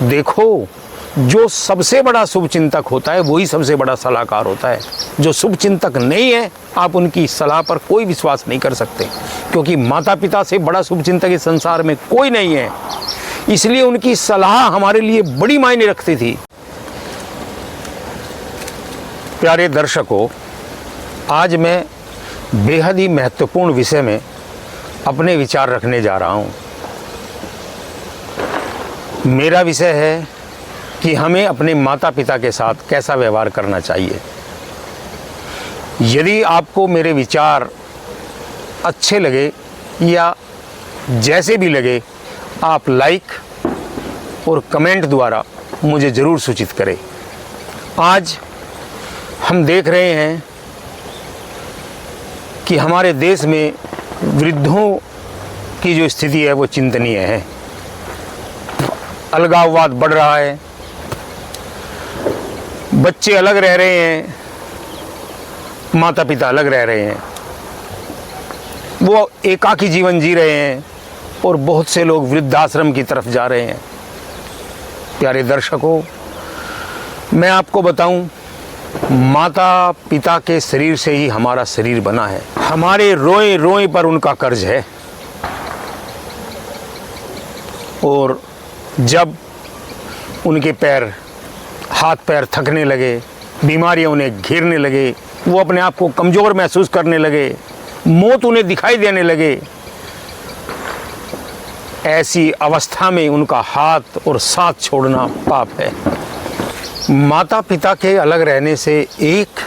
देखो, जो सबसे बड़ा शुभचिंतक होता है वही सबसे बड़ा सलाहकार होता है। जो शुभचिंतक नहीं है, आप उनकी सलाह पर कोई विश्वास नहीं कर सकते, क्योंकि माता पिता से बड़ा शुभचिंतक इस संसार में कोई नहीं है। इसलिए उनकी सलाह हमारे लिए बड़ी मायने रखती थी। प्यारे दर्शकों, आज मैं बेहद ही महत्वपूर्ण विषय में अपने विचार रखने जा रहा हूँ। मेरा विषय है कि हमें अपने माता पिता के साथ कैसा व्यवहार करना चाहिए। यदि आपको मेरे विचार अच्छे लगे या जैसे भी लगे, आप लाइक और कमेंट द्वारा मुझे ज़रूर सूचित करें। आज हम देख रहे हैं कि हमारे देश में वृद्धों की जो स्थिति है वो चिंतनीय है। अलगाववाद बढ़ रहा है, बच्चे अलग रह रहे हैं, माता पिता अलग रह रहे हैं, वो एकाकी जीवन जी रहे हैं और बहुत से लोग वृद्धाश्रम की तरफ जा रहे हैं। प्यारे दर्शकों, मैं आपको बताऊं, माता पिता के शरीर से ही हमारा शरीर बना है। हमारे रोए रोए पर उनका कर्ज है, और जब उनके हाथ पैर थकने लगे, बीमारियां उन्हें घेरने लगे, वो अपने आप को कमज़ोर महसूस करने लगे, मौत उन्हें दिखाई देने लगे, ऐसी अवस्था में उनका हाथ और साथ छोड़ना पाप है। माता पिता के अलग रहने से एक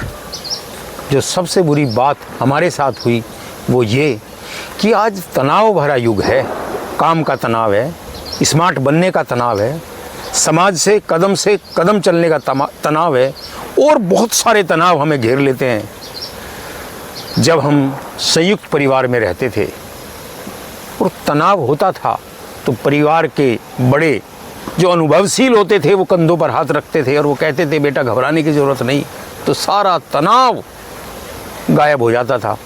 जो सबसे बुरी बात हमारे साथ हुई वो ये कि आज तनाव भरा युग है। काम का तनाव है, स्मार्ट बनने का तनाव है, समाज से कदम चलने का तनाव है, और बहुत सारे तनाव हमें घेर लेते हैं। जब हम संयुक्त परिवार में रहते थे और तनाव होता था तो परिवार के बड़े जो अनुभवशील होते थे वो कंधों पर हाथ रखते थे और वो कहते थे, बेटा घबराने की ज़रूरत नहीं, तो सारा तनाव गायब हो जाता था।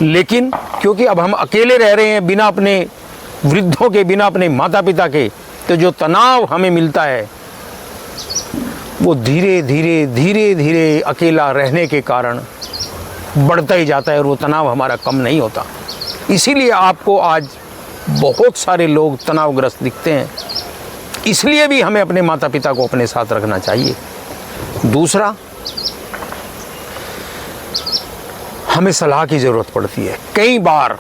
लेकिन क्योंकि अब हम अकेले रह रहे हैं, बिना अपने वृद्धों के, बिना अपने माता पिता के, तो जो तनाव हमें मिलता है वो धीरे धीरे अकेला रहने के कारण बढ़ता ही जाता है, और वो तनाव हमारा कम नहीं होता। इसीलिए आपको आज बहुत सारे लोग तनावग्रस्त दिखते हैं। इसलिए भी हमें अपने माता पिता को अपने साथ रखना चाहिए। दूसरा, हमें सलाह की ज़रूरत पड़ती है। कई बार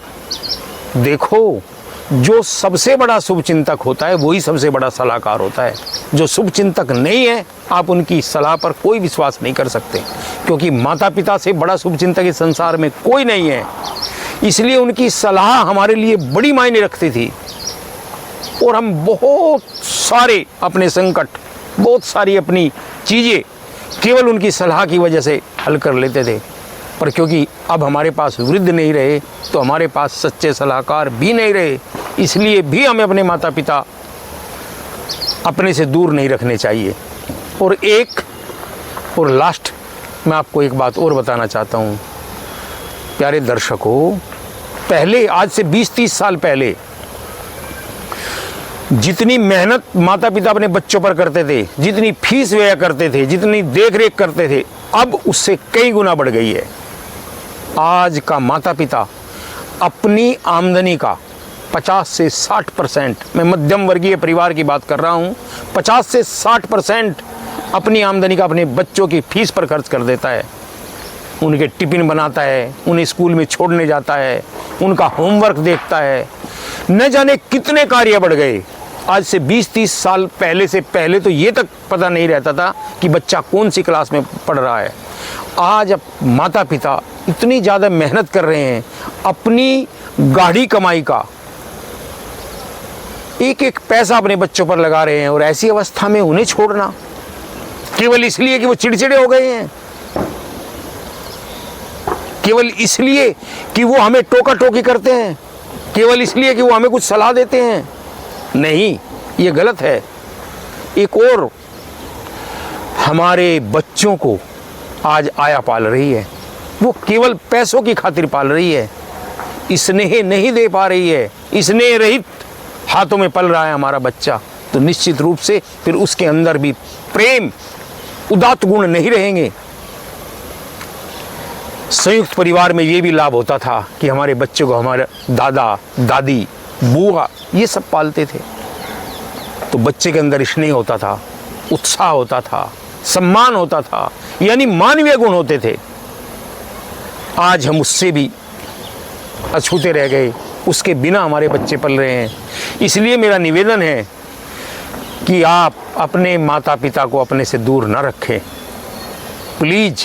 देखो, जो सबसे बड़ा शुभचिंतक होता है वही सबसे बड़ा सलाहकार होता है। जो शुभचिंतक नहीं है, आप उनकी सलाह पर कोई विश्वास नहीं कर सकते, क्योंकि माता पिता से बड़ा शुभचिंतक इस संसार में कोई नहीं है। इसलिए उनकी सलाह हमारे लिए बड़ी मायने रखती थी, और हम बहुत सारे अपने संकट, बहुत सारी अपनी चीज़ें केवल उनकी सलाह की वजह से हल कर लेते थे। पर क्योंकि अब हमारे पास वृद्ध नहीं रहे, तो हमारे पास सच्चे सलाहकार भी नहीं रहे, इसलिए भी हमें अपने माता पिता अपने से दूर नहीं रखने चाहिए। और लास्ट मैं आपको एक बात और बताना चाहता हूँ। प्यारे दर्शकों, पहले, आज से 20-30 साल पहले जितनी मेहनत माता पिता अपने बच्चों पर करते थे, जितनी फीस व्यय करते थे, जितनी देख रेख करते थे, अब उससे कई गुना बढ़ गई है। आज का माता पिता अपनी आमदनी का 50 से 60%, मैं मध्यम वर्गीय परिवार की बात कर रहा हूँ, 50 से 60% अपनी आमदनी का अपने बच्चों की फीस पर खर्च कर देता है। उनके टिफिन बनाता है, उन्हें स्कूल में छोड़ने जाता है, उनका होमवर्क देखता है। न जाने कितने कार्य बढ़ गए। आज से 20-30 साल पहले तो ये तक पता नहीं रहता था कि बच्चा कौन सी क्लास में पढ़ रहा है। आज अब माता पिता इतनी ज़्यादा मेहनत कर रहे हैं, अपनी गाढ़ी कमाई का एक एक पैसा अपने बच्चों पर लगा रहे हैं, और ऐसी अवस्था में उन्हें छोड़ना केवल इसलिए कि वो चिड़चिड़े हो गए हैं, केवल इसलिए कि वो हमें टोका टोकी करते हैं, केवल इसलिए कि वो हमें कुछ सलाह देते हैं, नहीं, ये गलत है। एक और हमारे बच्चों को आज आया पाल रही है, वो केवल पैसों की खातिर पाल रही है, स्नेह नहीं दे पा रही है, स्नेह रहित हाथों में पल रहा है हमारा बच्चा। तो निश्चित रूप से फिर उसके अंदर भी प्रेम, उदात्त गुण नहीं रहेंगे। संयुक्त परिवार में ये भी लाभ होता था कि हमारे बच्चों को हमारे दादा, दादी, बुआ ये सब पालते थे, तो बच्चे के अंदर स्नेह होता था, उत्साह होता था, सम्मान होता था, यानी मानवीय गुण होते थे। आज हम उससे भी अछूते रह गए, उसके बिना हमारे बच्चे पल रहे हैं। इसलिए मेरा निवेदन है कि आप अपने माता पिता को अपने से दूर न रखें। प्लीज़